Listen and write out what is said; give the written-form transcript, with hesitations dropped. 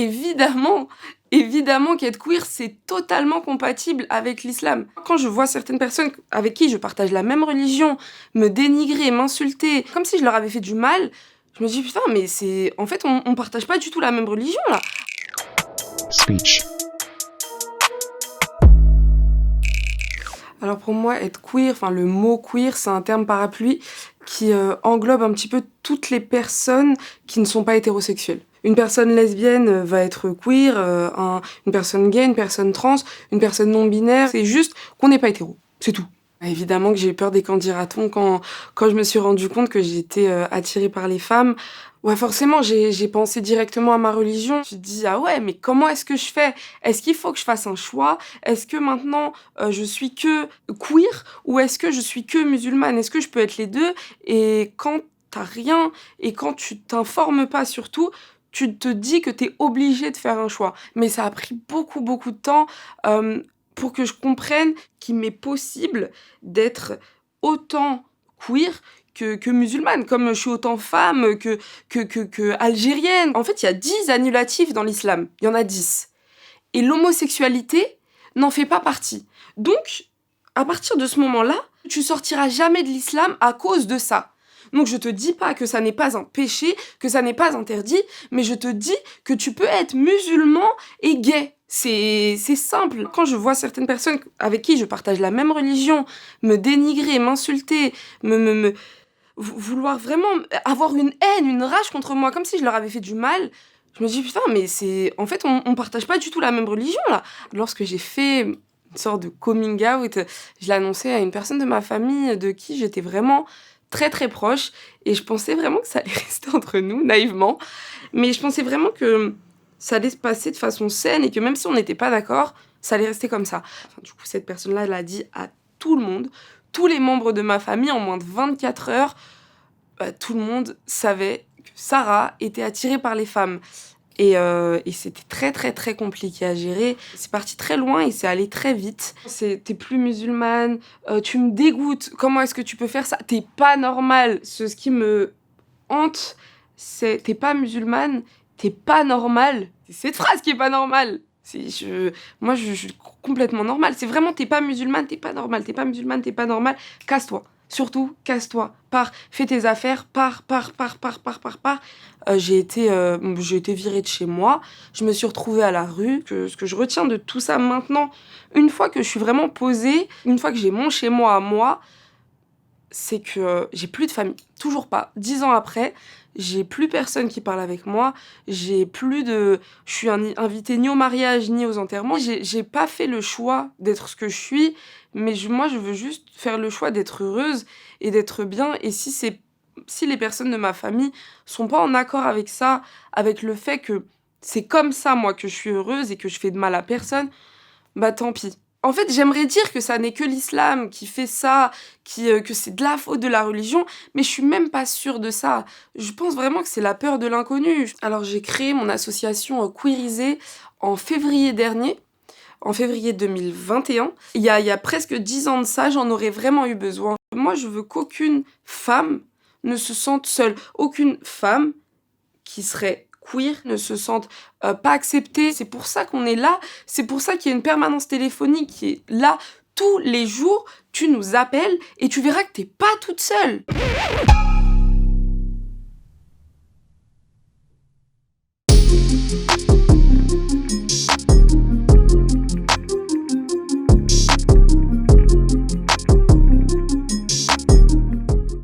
évidemment qu'être queer, c'est totalement compatible avec l'islam. Quand je vois certaines personnes avec qui je partage la même religion me dénigrer, m'insulter, comme si je leur avais fait du mal, je me dis putain, mais c'est... En fait, on partage pas du tout la même religion, là. Speech. Alors pour moi, être queer, enfin le mot queer, c'est un terme parapluie qui englobe un petit peu toutes les personnes qui ne sont pas hétérosexuelles. Une personne lesbienne va être queer, une personne gay, une personne trans, une personne non-binaire. C'est juste qu'on n'est pas hétéro, c'est tout. Évidemment que j'ai eu peur des qu'en dira-t-on quand je me suis rendu compte que j'étais attirée par les femmes. Ouais, forcément, j'ai pensé directement à ma religion. Je me suis dit, ah ouais, mais comment est-ce que je fais? Est-ce qu'il faut que je fasse un choix? Est-ce que maintenant, je suis que queer ou est-ce que je suis que musulmane? Est-ce que je peux être les deux? Et quand t'as rien et quand tu t'informes pas surtout, tu te dis que t'es obligé de faire un choix. Mais ça a pris beaucoup, beaucoup de temps pour que je comprenne qu'il m'est possible d'être autant queer que musulmane, comme je suis autant femme que algérienne. En fait, il y a 10 annulatifs dans l'islam. Il y en a 10. Et l'homosexualité n'en fait pas partie. Donc, à partir de ce moment-là, tu sortiras jamais de l'islam à cause de ça. Donc je te dis pas que ça n'est pas un péché, que ça n'est pas interdit, mais je te dis que tu peux être musulman et gay. C'est simple. Quand je vois certaines personnes avec qui je partage la même religion me dénigrer, m'insulter, vouloir vraiment avoir une haine, une rage contre moi, comme si je leur avais fait du mal, je me dis putain, mais c'est... En fait, on partage pas du tout la même religion, là. Lorsque j'ai fait une sorte de coming out, je l'ai annoncé à une personne de ma famille de qui j'étais vraiment très très proche, et je pensais vraiment que ça allait rester entre nous, naïvement, mais je pensais vraiment que ça allait se passer de façon saine, et que même si on n'était pas d'accord, ça allait rester comme ça. Enfin, du coup, cette personne-là, elle a dit à tout le monde, tous les membres de ma famille, en moins de 24 heures, tout le monde savait que Sarah était attirée par les femmes. Et c'était très très très compliqué à gérer. C'est parti très loin et c'est allé très vite. T'es plus musulmane, tu me dégoûtes, comment est-ce que tu peux faire ça? T'es pas normale. Ce qui me hante, c'est t'es pas musulmane, t'es pas normale. C'est cette phrase qui est pas normale. Moi je suis complètement normale. C'est vraiment t'es pas musulmane, t'es pas normale. T'es pas musulmane, t'es pas normale. Casse-toi. Surtout, casse-toi. Pars. Fais tes affaires. Pars. J'ai été virée de chez moi. Je me suis retrouvée à la rue. Ce que je retiens de tout ça maintenant, une fois que je suis vraiment posée, une fois que j'ai mon chez moi à moi, c'est que j'ai plus de famille. Toujours pas. 10 ans après, j'ai plus personne qui parle avec moi. Je suis invitée ni au mariage, ni aux enterrements. J'ai pas fait le choix d'être ce que je suis, mais moi, je veux juste faire le choix d'être heureuse et d'être bien. Et si les personnes de ma famille sont pas en accord avec ça, avec le fait que c'est comme ça, moi, que je suis heureuse et que je fais de mal à personne, bah tant pis. En fait, j'aimerais dire que ça n'est que l'islam qui fait ça, que c'est de la faute de la religion, mais je suis même pas sûre de ça. Je pense vraiment que c'est la peur de l'inconnu. Alors j'ai créé mon association Queerisée en février dernier, en février 2021. Il y a presque 10 ans de ça, j'en aurais vraiment eu besoin. Moi, je veux qu'aucune femme ne se sente seule. Aucune femme qui serait queer ne se sente pas acceptée. C'est pour ça qu'on est là. C'est pour ça qu'il y a une permanence téléphonique qui est là tous les jours. Tu nous appelles et tu verras que t'es pas toute seule.